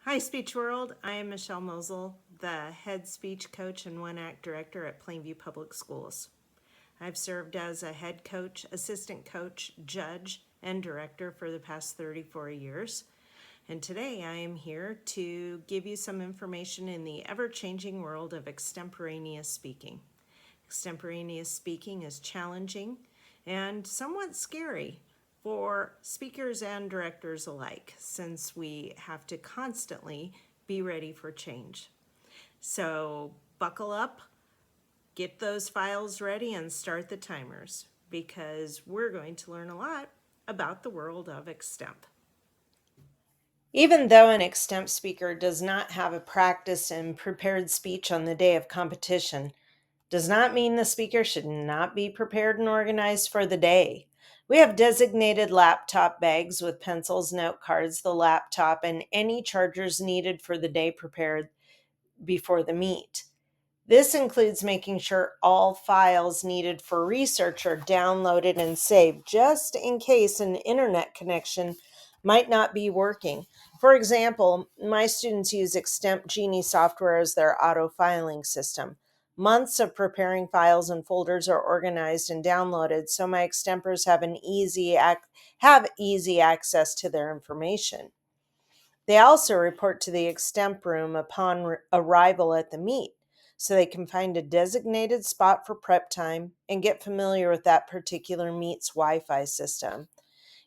Hi, Speech World. I am Michelle Mosel, the head speech coach and one-act director at Plainview Public Schools. I've served as a head coach, assistant coach, judge, and director for the past 34 years. And today I am here to give you some information in the ever-changing world of extemporaneous speaking. Extemporaneous speaking is challenging and somewhat scary for speakers and directors alike, since we have to constantly be ready for change. So buckle up, get those files ready, and start the timers, because we're going to learn a lot about the world of extemp. Even though an extemp speaker does not have a practiced and prepared speech on the day of competition, does not mean the speaker should not be prepared and organized for the day. We have designated laptop bags with pencils, note cards, the laptop, and any chargers needed for the day prepared before the meet. This includes making sure all files needed for research are downloaded and saved, just in case an internet connection might not be working. For example, my students use Extemp Genie software as their auto filing system. Months of preparing files and folders are organized and downloaded, so my extempers have easy access to their information. They also report to the extemp room upon arrival at the meet, so they can find a designated spot for prep time and get familiar with that particular meet's Wi-Fi system.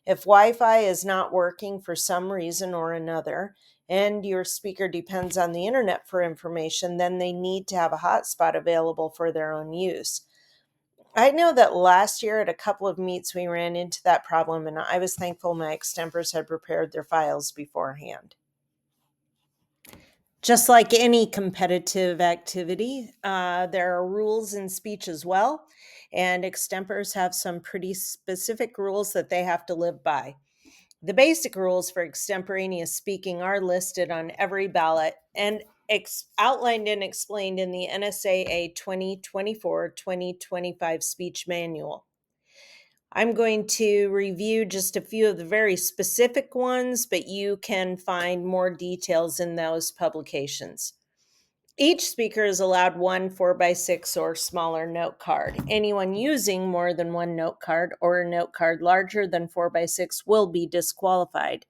If Wi-Fi is not working for some reason or another, and your speaker depends on the internet for information, then they need to have a hotspot available for their own use. I know that last year at a couple of meets we ran into that problem, and I was thankful my extempers had prepared their files beforehand. Just like any competitive activity, there are rules in speech as well, and extempers have some pretty specific rules that they have to live by. The basic rules for extemporaneous speaking are listed on every ballot and outlined and explained in the NSAA 2024-2025 speech manual. I'm going to review just a few of the very specific ones, but you can find more details in those publications. Each speaker is allowed one 4x6 or smaller note card. Anyone using more than one note card or a note card larger than 4x6 will be disqualified.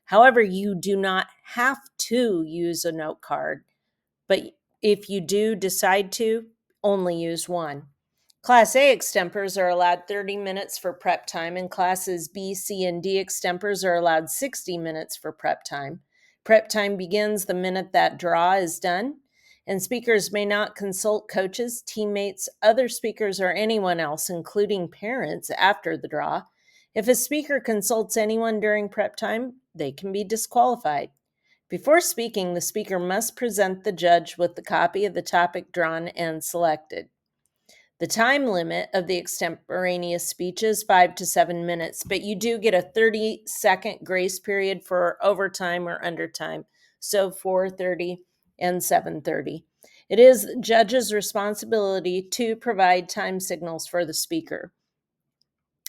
However, you do not have to use a note card, but if you do decide to, only use one. Class A extempers are allowed 30 minutes for prep time, and classes B, C, and D extempers are allowed 60 minutes for prep time. Prep time begins the minute that draw is done, and speakers may not consult coaches, teammates, other speakers, or anyone else, including parents, after the draw. If a speaker consults anyone during prep time, they can be disqualified. Before speaking, the speaker must present the judge with the copy of the topic drawn and selected. The time limit of the extemporaneous speech is 5 to 7 minutes, but you do get a 30-second grace period for overtime or undertime, so 4:30 and 7:30. It is the judge's responsibility to provide time signals for the speaker.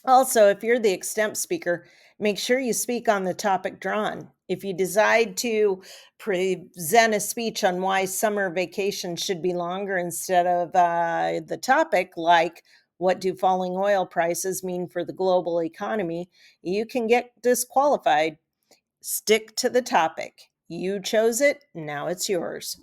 Also, if you're the extemp speaker, make sure you speak on the topic drawn. If you decide to present a speech on why summer vacation should be longer instead of the topic, like what do falling oil prices mean for the global economy, you can get disqualified. Stick to the topic. You chose it, now it's yours.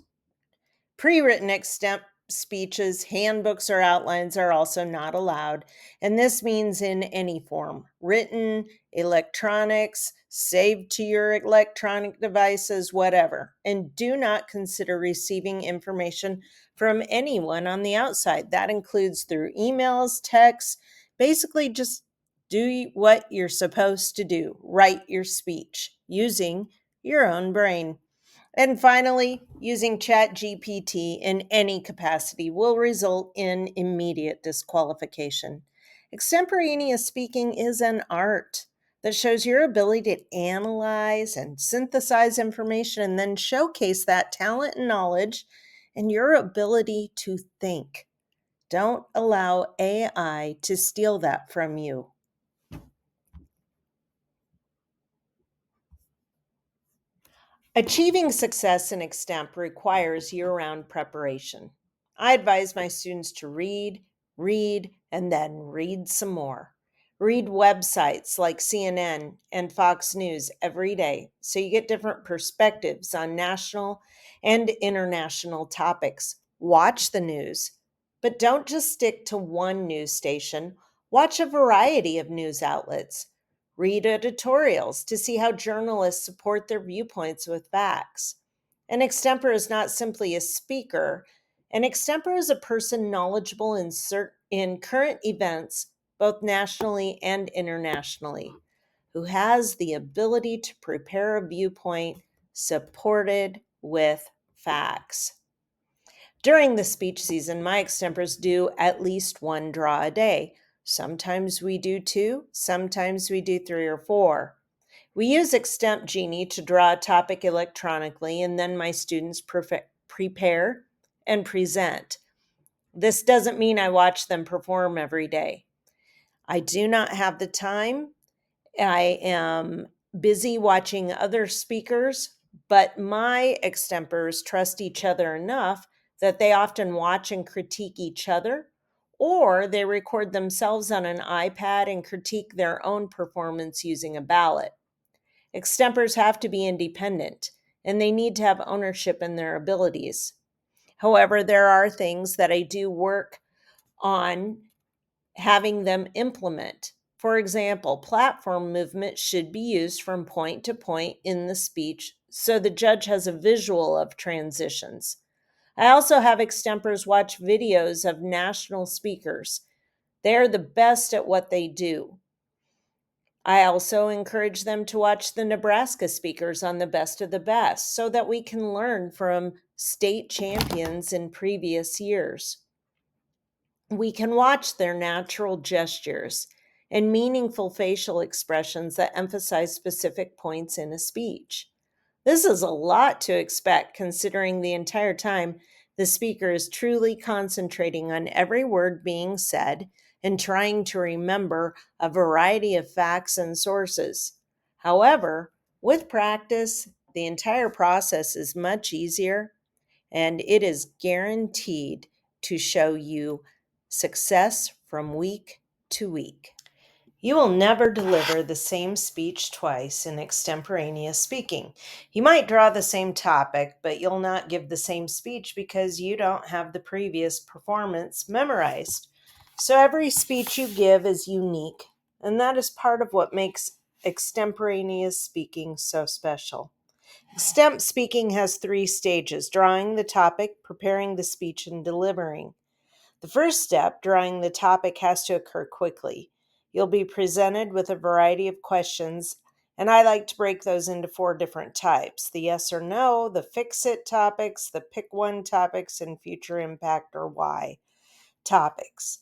Pre-written extemp speeches, handbooks, or outlines are also not allowed, and this means in any form: written, electronics, saved to your electronic devices, whatever. And do not consider receiving information from anyone on the outside. That includes through emails, texts. Basically, just do what you're supposed to do. Write your speech using your own brain. And finally, using ChatGPT in any capacity will result in immediate disqualification. Extemporaneous speaking is an art that shows your ability to analyze and synthesize information and then showcase that talent and knowledge and your ability to think. Don't allow AI to steal that from you. Achieving success in extemp requires year-round preparation. I advise my students to read, and then read some more. Read websites like CNN and Fox News every day so you get different perspectives on national and international topics. Watch the news, but don't just stick to one news station. Watch a variety of news outlets. Read editorials to see how journalists support their viewpoints with facts. An extempor is not simply a speaker. An extempor is a person knowledgeable in current events, both nationally and internationally, who has the ability to prepare a viewpoint supported with facts. During the speech season, my extempors do at least one draw a day. Sometimes we do two, sometimes we do three or four. We use Extemp Genie to draw a topic electronically, and then my students prepare and present. This doesn't mean I watch them perform every day. I do not have the time. I am busy watching other speakers, but my extempors trust each other enough that they often watch and critique each other, or they record themselves on an iPad and critique their own performance using a ballot. Extempors have to be independent, and they need to have ownership in their abilities. However, there are things that I do work on having them implement. For example, platform movement should be used from point to point in the speech so the judge has a visual of transitions. I also have extempors watch videos of national speakers. They're the best at what they do. I also encourage them to watch the Nebraska speakers on the best of the best so that we can learn from state champions in previous years. We can watch their natural gestures and meaningful facial expressions that emphasize specific points in a speech. This is a lot to expect considering the entire time the speaker is truly concentrating on every word being said and trying to remember a variety of facts and sources. However, with practice, the entire process is much easier and it is guaranteed to show you success from week to week. You will never deliver the same speech twice in extemporaneous speaking. You might draw the same topic, but you'll not give the same speech because you don't have the previous performance memorized. So every speech you give is unique, and that is part of what makes extemporaneous speaking so special. Extemp speaking has 3 stages: drawing the topic, preparing the speech, and delivering. The first step, drawing the topic, has to occur quickly. You'll be presented with a variety of questions, and I like to break those into 4 different types: the yes or no, the fix-it topics, the pick one topics, and future impact or why topics.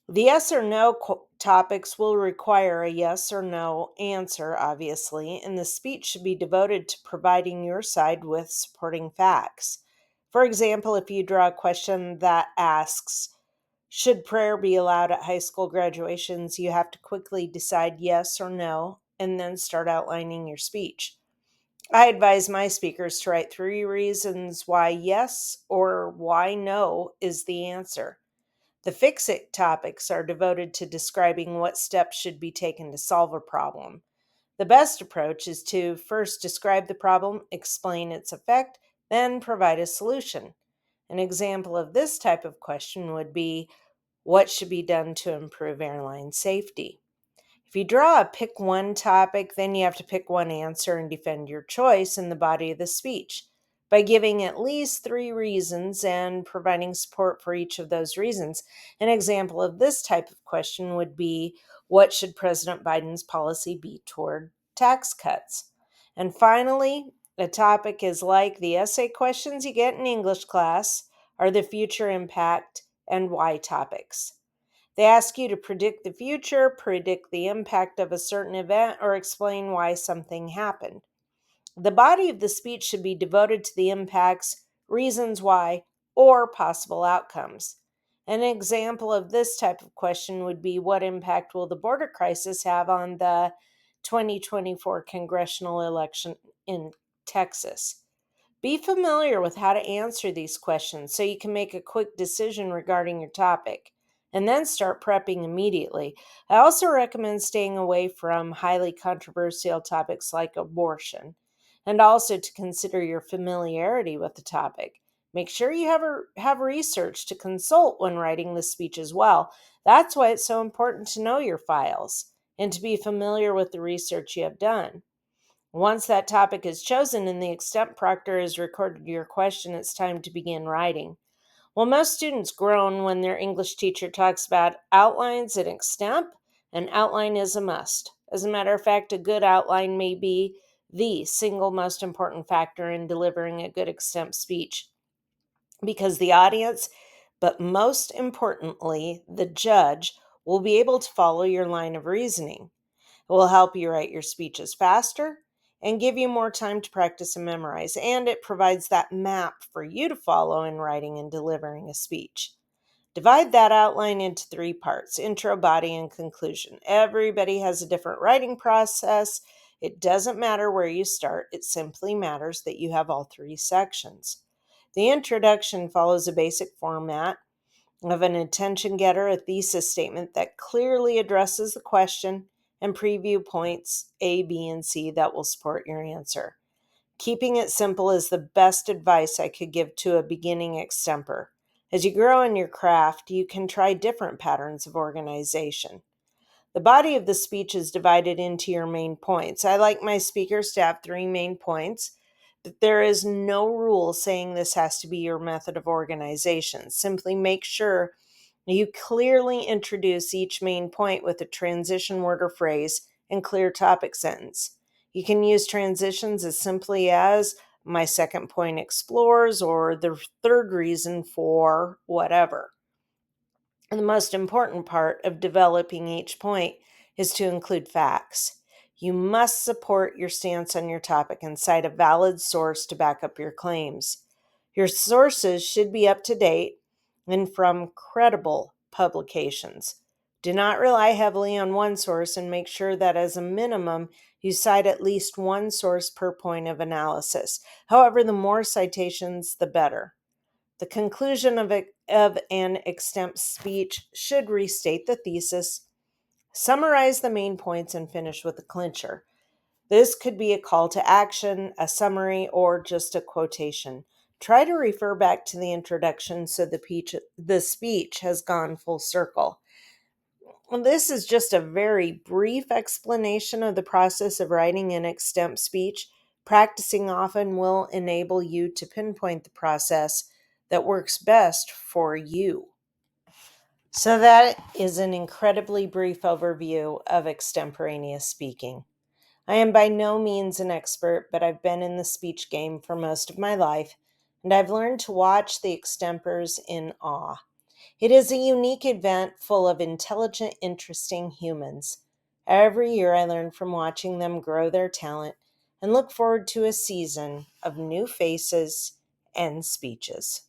The yes or no topics will require a yes or no answer, obviously, and the speech should be devoted to providing your side with supporting facts. For example, if you draw a question that asks, should prayer be allowed at high school graduations, you have to quickly decide yes or no and then start outlining your speech. I advise my speakers to write 3 reasons why yes or why no is the answer. The fix-it topics are devoted to describing what steps should be taken to solve a problem. The best approach is to first describe the problem, explain its effect, then provide a solution. An example of this type of question would be, what should be done to improve airline safety? If you draw a pick one topic, then you have to pick one answer and defend your choice in the body of the speech by giving at least 3 reasons and providing support for each of those reasons. An example of this type of question would be, what should President Biden's policy be toward tax cuts? And finally, a topic is like the essay questions you get in English class are the future impact and why topics. They ask you to predict the future, predict the impact of a certain event, or explain why something happened. The body of the speech should be devoted to the impacts, reasons why, or possible outcomes. An example of this type of question would be, what impact will the border crisis have on the 2024 congressional election in Texas. Be familiar with how to answer these questions so you can make a quick decision regarding your topic and then start prepping immediately. I also recommend staying away from highly controversial topics like abortion and also to consider your familiarity with the topic. Make sure you have research to consult when writing the speech as well. That's why it's so important to know your files and to be familiar with the research you have done. Once that topic is chosen and the extemp proctor has recorded your question, it's time to begin writing. Well, most students groan when their English teacher talks about outlines and extemp. An outline is a must. As a matter of fact, a good outline may be the single most important factor in delivering a good extemp speech because the audience, but most importantly, the judge, will be able to follow your line of reasoning. It will help you write your speeches faster and give you more time to practice and memorize. And it provides that map for you to follow in writing and delivering a speech. Divide that outline into 3 parts: intro, body, and conclusion. Everybody has a different writing process. It doesn't matter where you start, it simply matters that you have all 3 sections. The introduction follows a basic format of an attention getter, a thesis statement that clearly addresses the question, and preview points A, B, and C that will support your answer. Keeping it simple is the best advice I could give to a beginning extemper. As you grow in your craft, you can try different patterns of organization. The body of the speech is divided into your main points. I like my speakers to have 3 main points, but there is no rule saying this has to be your method of organization. Simply make sure you clearly introduce each main point with a transition word or phrase and clear topic sentence. You can use transitions as simply as my second point explores or the third reason for whatever. And the most important part of developing each point is to include facts. You must support your stance on your topic and cite a valid source to back up your claims. Your sources should be up to date and from credible publications. Do not rely heavily on one source and make sure that as a minimum you cite at least one source per point of analysis. However, the more citations, the better. The conclusion of an extemp speech should restate the thesis, summarize the main points, and finish with a clincher. This could be a call to action, a summary, or just a quotation. Try to refer back to the introduction so the speech has gone full circle. Well, this is just a very brief explanation of the process of writing an extemp speech. Practicing often will enable you to pinpoint the process that works best for you. So that is an incredibly brief overview of extemporaneous speaking. I am by no means an expert, but I've been in the speech game for most of my life, and I've learned to watch the extempers in awe. It is a unique event full of intelligent, interesting humans. Every year I learn from watching them grow their talent and look forward to a season of new faces and speeches.